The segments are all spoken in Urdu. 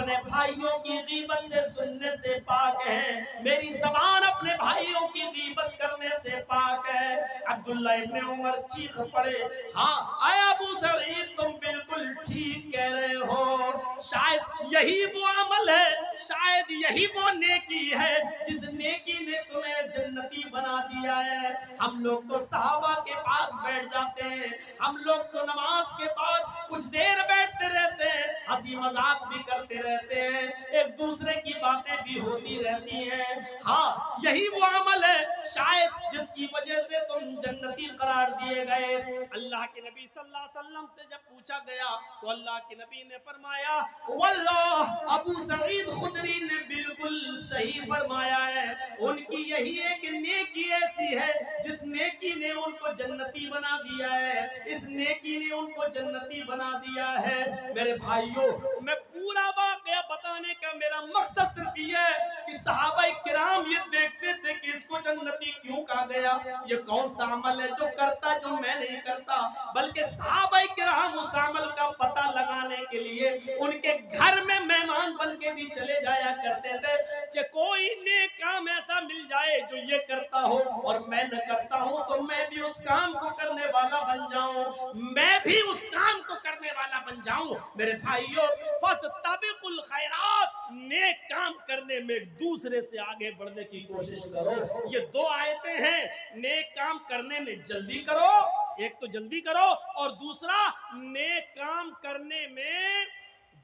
اپنے بھائیوں کی غیبت سے سننے سے پاک ہے، میری زبان اپنے بھائیوں کی غیبت کرنے سے پاک ہے۔ عبداللہ ابن عمر چیخ پڑے، ہاں اے ابو سعید تم بالکل ٹھیک کہہ رہے ہو، شاید یہی وہ عمل ہے، شاید یہی وہ نیکی ہے جس نیکی نے تمہیں جنتی بنا دیا ہے۔ ہم لوگ تو صحابہ کے پاس بیٹھ جاتے ہیں، ہم لوگ تو نماز کے بعد کچھ دیر بیٹھتے رہتے ہیں، ہنسی مذاق بھی کرتے رہتے ہیں، ایک دوسرے کی باتیں بھی ہوتی رہتی ہیں، ہاں یہی وہ عمل ہے شاید جس کی وجہ سے تم جنتی قرار دیے گئے۔ اللہ کے نبی صلی اللہ علیہ وسلم سے جب پوچھا گیا تو اللہ کے نبی نے فرمایا واللہ ابو سعید خدری نے بالکل صحیح فرمایا ہے، ان کی یہی ایک نیکی ایسی ہے جس نیکی نے ان کو جنتی بنا دیا ہے، اس نیکی نے ان کو جنتی بنا دیا ہے۔ میرے بھائیوں، میں پورا واقعہ بتانے کا میرا مقصد صرف یہ ہے کہ صحابہ کرام یہ دیکھتے تھے کہ اس کو جنتی کیوں کہا گیا، یہ کون سا عمل ہے جو کرتا جو میں نہیں کرتا، بلکہ صحابہ کرام اس عمل کا پتہ لگانے کے لیے ان کے گھر میں مہمان بن کے بھی چلے جایا کرتے تھے کہ کوئی نیک کام ایسا مل جائے جو یہ کرتا ہو اور میں نہ کرتا ہوں تو میں بھی اس کام کو کرنے والا بن جاؤں، میں بھی اس کام کو کرنے والا بن جاؤں۔ میرے بھائیوں، فَاسْتَبِقُوا الْخَيْرَاتِ، نیک کام کرنے میں ایک دوسرے سے آگے بڑھنے کی کوشش کرو۔ یہ دو آیتیں ہیں، نیک کام کرنے میں جلدی کرو، ایک تو جلدی کرو اور دوسرا نیک کام کرنے میں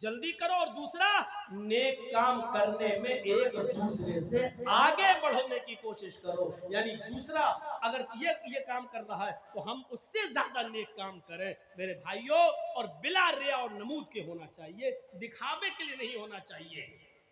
جلدی کرو اور دوسرا نیک کام کرنے میں ایک دوسرے سے آگے بڑھنے کی کوشش کرو، یعنی دوسرا اگر یہ کام کر رہا ہے تو ہم اس سے زیادہ نیک کام کریں میرے بھائیوں، اور بلا ریا اور نمود کے ہونا چاہیے، دکھاوے کے لیے نہیں ہونا چاہیے۔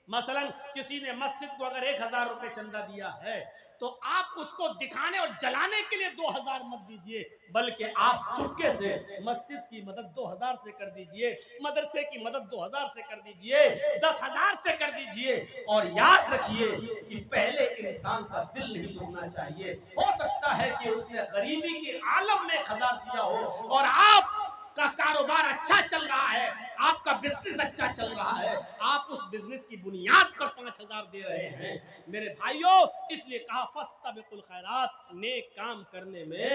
مثلا کسی نے مسجد کو اگر 1000 روپے چندہ دیا ہے تو آپ اس کو دکھانے اور جلانے کے لیے 2000 مت دیجئے، بلکہ آپ چپکے سے مسجد کی مدد 2000 سے کر دیجئے، مدرسے کی مدد 2000 سے کر دیجئے، 10,000 سے کر دیجئے، اور یاد رکھیے کہ پہلے انسان کا دل نہیں ٹوٹنا چاہیے۔ ہو سکتا ہے کہ اس نے غریبی کے عالم میں خزاں دیا ہو اور آپ کا کاروبار اچھا چل رہا ہے، آپ کا بزنس اچھا چل رہا ہے، آپ اس بزنس کی بنیاد پر 5000 دے رہے ہیں میرے بھائیوں، اس لیے کہا فاستبقوا الخیرات، نیک کام کرنے میں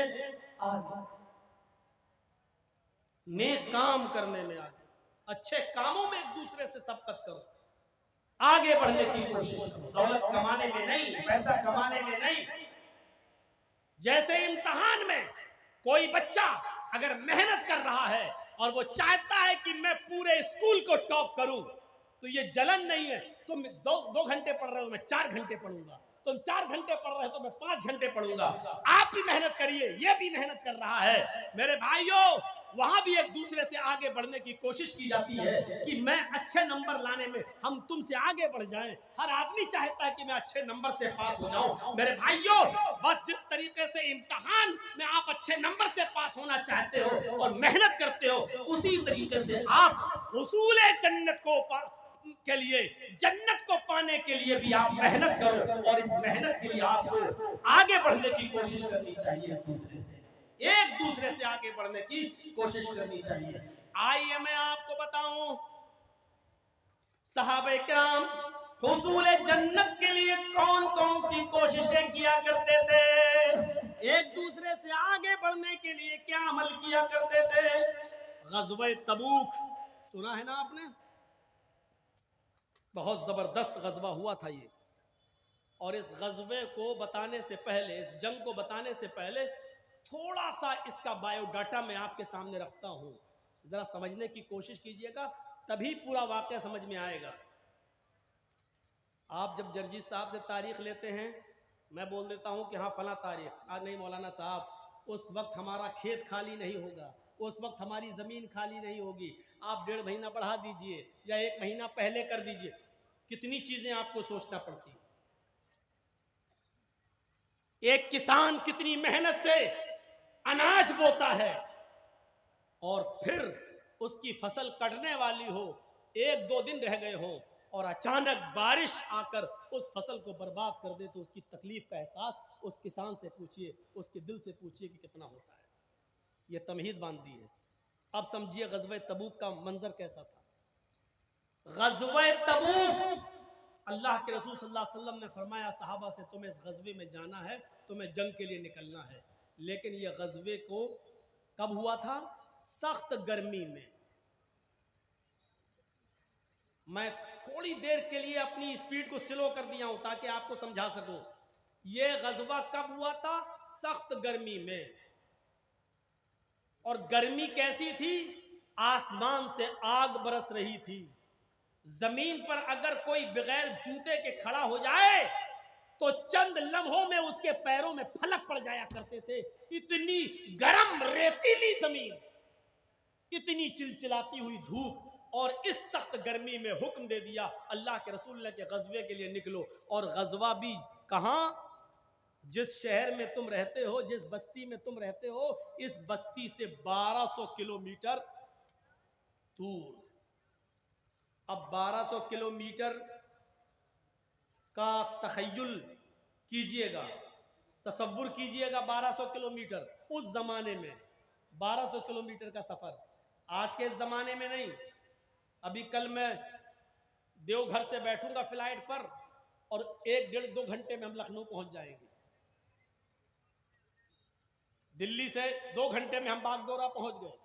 آگے، نیک کام کرنے میں آگے، اچھے کاموں میں ایک دوسرے سے سبقت کرو، آگے بڑھنے کی کوشش کرو، دولت کمانے میں نہیں، پیسہ کمانے میں نہیں۔ جیسے امتحان میں کوئی بچہ اگر محنت کر رہا ہے اور وہ چاہتا ہے کہ میں پورے اسکول کو ٹاپ کروں تو یہ جلن نہیں ہے، تم 2 گھنٹے پڑھ رہے ہو میں 4 گھنٹے پڑھوں گا، تم 4 گھنٹے پڑھ رہے ہو تو میں 5 گھنٹے پڑھوں گا، آپ بھی محنت کریے، یہ بھی محنت کر رہا ہے میرے بھائیوں۔ وہاں بھی ایک دوسرے سے آگے بڑھنے کی کوشش کی جاتی ہے کہ میں اچھے نمبر لانے میں ہم تم سے آگے بڑھ جائیں، ہر آدمی چاہتا ہے کہ میں اچھے نمبر سے پاس ہو جاؤں میرے بھائیوں۔ بس جس طریقے سے امتحان میں آپ اچھے نمبر سے پاس ہونا چاہتے ہو اور محنت کرتے ہو، اسی طریقے سے آپ حصول جنت کے لیے، جنت کو پانے کے لیے بھی آپ محنت کرو، اور اس محنت کے لیے آپ کو آگے بڑھنے کی کوشش کرنی چاہیے، ایک دوسرے سے آگے بڑھنے کی کوشش کرنی چاہیے۔ آئیے میں آپ کو بتاؤں صحابہ کرام حصول جنت کے لیے کون کون سی کوششیں کیا کرتے تھے، ایک دوسرے سے آگے بڑھنے کے لیے کیا عمل کیا کرتے تھے۔ غزوہ تبوک سنا ہے نا آپ نے، بہت زبردست غزوہ ہوا تھا یہ، اور اس غزوے کو بتانے سے پہلے، اس جنگ کو بتانے سے پہلے تھوڑا سا اس کا بایو ڈاٹا میں آپ کے سامنے رکھتا ہوں، ذرا سمجھنے کی کوشش کیجئے گا تبھی پورا واقعہ سمجھ میں آئے گا۔ آپ جب جرجیت صاحب سے تاریخ لیتے ہیں میں بول دیتا ہوں کہ ہاں فلاں تاریخ، آج نہیں مولانا صاحب اس وقت ہمارا کھیت خالی نہیں ہوگا، اس وقت ہماری زمین خالی نہیں ہوگی، آپ 1.5 مہینہ بڑھا دیجئے یا 1 مہینہ پہلے کر دیجئے، کتنی چیزیں آپ کو سوچنا پڑتی ہیں۔ ایک کسان کتنی محنت سے اناج بوتا ہے اور پھر اس کی فصل کٹنے والی ہو، 1-2 دن رہ گئے ہوں اور اچانک بارش آ کر اس فصل کو برباد کر دے تو اس کی تکلیف کا احساس اس کسان سے پوچھئے، اس کے دل سے پوچھئے کہ کتنا ہوتا ہے۔ یہ تمہید باندھ دی ہے۔ اب سمجھیے غزوہ تبوک کا منظر کیسا تھا۔ غزوہ تبوک، اللہ کے رسول صلی اللہ علیہ وسلم نے فرمایا صحابہ سے تمہیں اس غزوے میں جانا ہے، تمہیں جنگ کے لیے نکلنا ہے، لیکن یہ غزوے کو کب ہوا تھا؟ سخت گرمی میں۔ میں تھوڑی دیر کے لیے اپنی سپیڈ کو سلو کر دیا ہوں تاکہ آپ کو سمجھا سکوں۔ یہ غزوہ کب ہوا تھا؟ سخت گرمی میں۔ اور گرمی کیسی تھی؟ آسمان سے آگ برس رہی تھی، زمین پر اگر کوئی بغیر جوتے کے کھڑا ہو جائے تو چند لمحوں میں اس کے پیروں میں پھلک پڑ جایا کرتے تھے، اتنی گرم ریتیلی زمین، اتنی چلچلاتی ہوئی دھوپ، اور اس سخت گرمی میں حکم دے دیا اللہ کے رسول نے کہ غزوے کے لیے نکلو۔ اور غزوہ بھی کہاں؟ جس شہر میں تم رہتے ہو، جس بستی میں تم رہتے ہو، اس بستی سے 1200 کلومیٹر دور۔ اب 1200 کلومیٹر کا تخیل کیجئے گا، تصور کیجئے گا 1200 کلومیٹر اس زمانے میں، 1200 کلومیٹر کا سفر۔ آج کے اس زمانے میں نہیں۔ ابھی کل میں دیو گھر سے بیٹھوں گا فلائٹ پر اور 1-1.5-2 گھنٹے میں ہم لکھنؤ پہنچ جائیں گے۔ دلی سے 2 گھنٹے میں ہم باگڈورا پہنچ گئے۔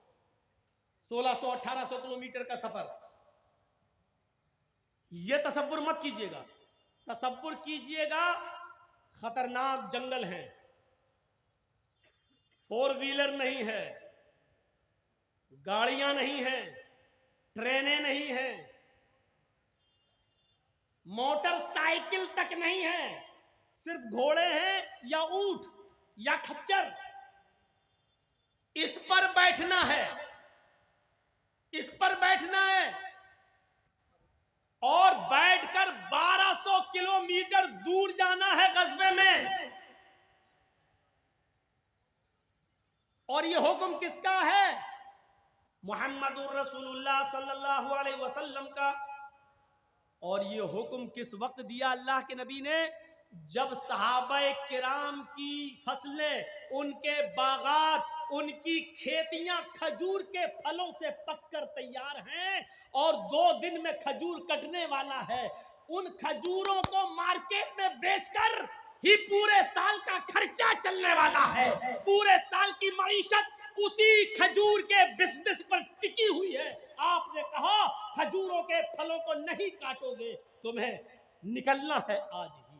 1600-1800 کلومیٹر کا سفر۔ یہ تصور مت کیجئے گا، تصور کیجئے گا خطرناک جنگل ہیں، 4 ویلر نہیں ہے، گاڑیاں نہیں ہیں، ٹرینیں نہیں ہیں، موٹر سائیکل تک نہیں ہے، صرف گھوڑے ہیں یا اونٹ یا کھچر، اس پر بیٹھنا ہے، اس پر بیٹھنا ہے، اور بیٹھ کر 1200 کلومیٹر دور جانا ہے غزوے میں۔ اور یہ حکم کس کا ہے؟ محمد الرسول اللہ صلی اللہ علیہ وسلم کا۔ اور یہ حکم کس وقت دیا اللہ کے نبی نے؟ جب صحابہ کرام کی فصلیں، ان کے باغات، ان کی کھیتیاں کھجور کے پھلوں سے پک کر تیار ہیں اور 2 دن میں کھجور کٹنے والا ہے، ان کھجوروں کو مارکیٹ میں بیچ کر ہی پورے سال کا خرچہ چلنے والا ہے، پورے سال کی معیشت اسی کھجور کے بزنس پر ٹکی ہوئی ہے۔ آپ نے کہا کھجوروں کے پھلوں کو نہیں کاٹو گے، تمہیں نکلنا ہے آج ہی۔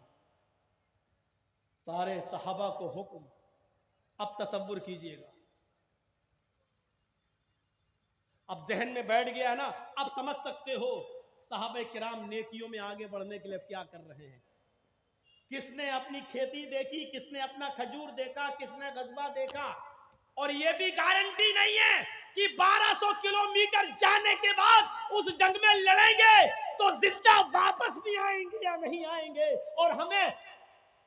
سارے صحابہ کو حکم۔ اب تصور کیجئے گا، اب ذہن میں بیٹھ گیا ہے نا، اب سمجھ سکتے ہو صحابہ کرام نیکیوں میں آگے بڑھنے کے لیے کیا کر رہے ہیں۔ کس نے اپنی کھیتی دیکھی، کس نے اپنا کھجور دیکھا، کس نے غزوہ دیکھا۔ اور یہ بھی گارنٹی نہیں ہے کہ 1200 کلومیٹر جانے کے بعد اس جنگ میں لڑیں گے تو زندہ واپس بھی آئیں گے یا نہیں آئیں گے، اور ہمیں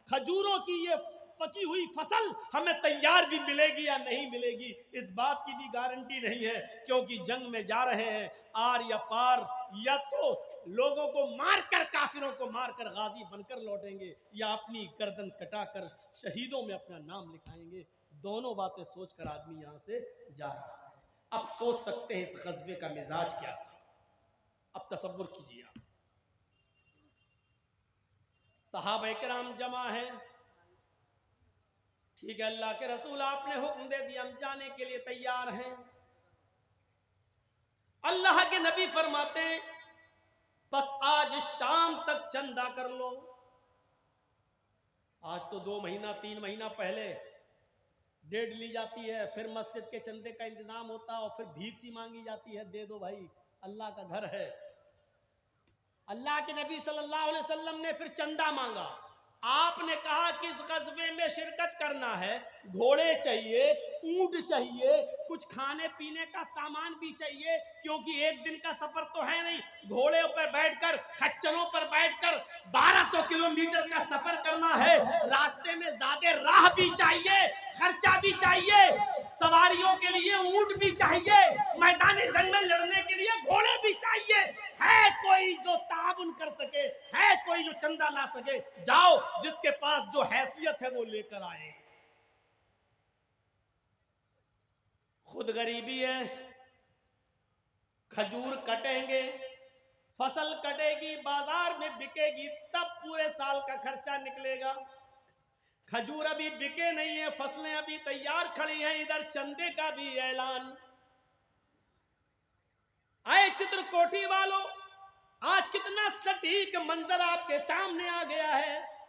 کھجوروں کی یہ پکی ہوئی فصل ہمیں تیار بھی ملے گی یا نہیں ملے گی، اس بات کی بھی گارنٹی نہیں ہے، کیونکہ جنگ میں جا رہے ہیں آر یا پار، یا تو لوگوں کو مار کر، کافروں کو مار کر غازی بن کر لوٹیں گے، یا اپنی گردن کٹا کر شہیدوں میں اپنا نام لکھائیں گے۔ دونوں باتیں سوچ کر آدمی یہاں سے جا رہا ہے۔ اب سوچ سکتے ہیں اس غزوے کا مزاج کیا تھا۔ اب تصور کیجیے، آپ صحابہ کرام جمع ہیں، ٹھیک ہے، اللہ کے رسول آپ نے حکم دے دیا، ہم جانے کے لیے تیار ہیں۔ اللہ کے نبی فرماتے ہیں بس آج شام تک چندہ کر لو۔ آج تو 2 مہینہ 3 مہینہ پہلے ڈیٹ لی جاتی ہے، پھر مسجد کے چندے کا انتظام ہوتا ہے اور پھر بھیک سی مانگی جاتی ہے، دے دو بھائی، اللہ کا گھر ہے۔ اللہ کے نبی صلی اللہ علیہ وسلم نے پھر چندہ مانگا۔ آپ نے کہا کہ اس غزوے میں شرکت کرنا ہے، گھوڑے چاہیے، اونٹ چاہیے، کچھ کھانے پینے کا سامان بھی چاہیے، کیونکہ 1 دن کا سفر تو ہے نہیں، گھوڑے پر بیٹھ کر، کھچروں پر بیٹھ کر 1200 کلومیٹر کا سفر کرنا ہے، راستے میں زیادہ راہ بھی چاہیے، خرچہ بھی چاہیے، سواریوں کے لیے اونٹ بھی چاہیے، میدان جنگ میں لڑنے کے لیے گھوڑے بھی چاہیے۔ ہے کوئی جو تعاون کر سکے، ہے کوئی جو چندہ لا سکے، جاؤ، جس کے پاس جو حیثیت ہے وہ لے کر آئے۔ خود غریبی ہے، کھجور کٹیں گے، فصل کٹے گی، بازار میں بکے گی، تب پورے سال کا خرچہ نکلے گا۔ کھجور ابھی بکے نہیں ہیں، فصلیں ابھی تیار کھڑی ہیں، ادھر چندے کا بھی اعلان۔ آئے چتر کوٹھی والو، آج کتنا سٹیک منظر آپ کے سامنے آ گیا ہے۔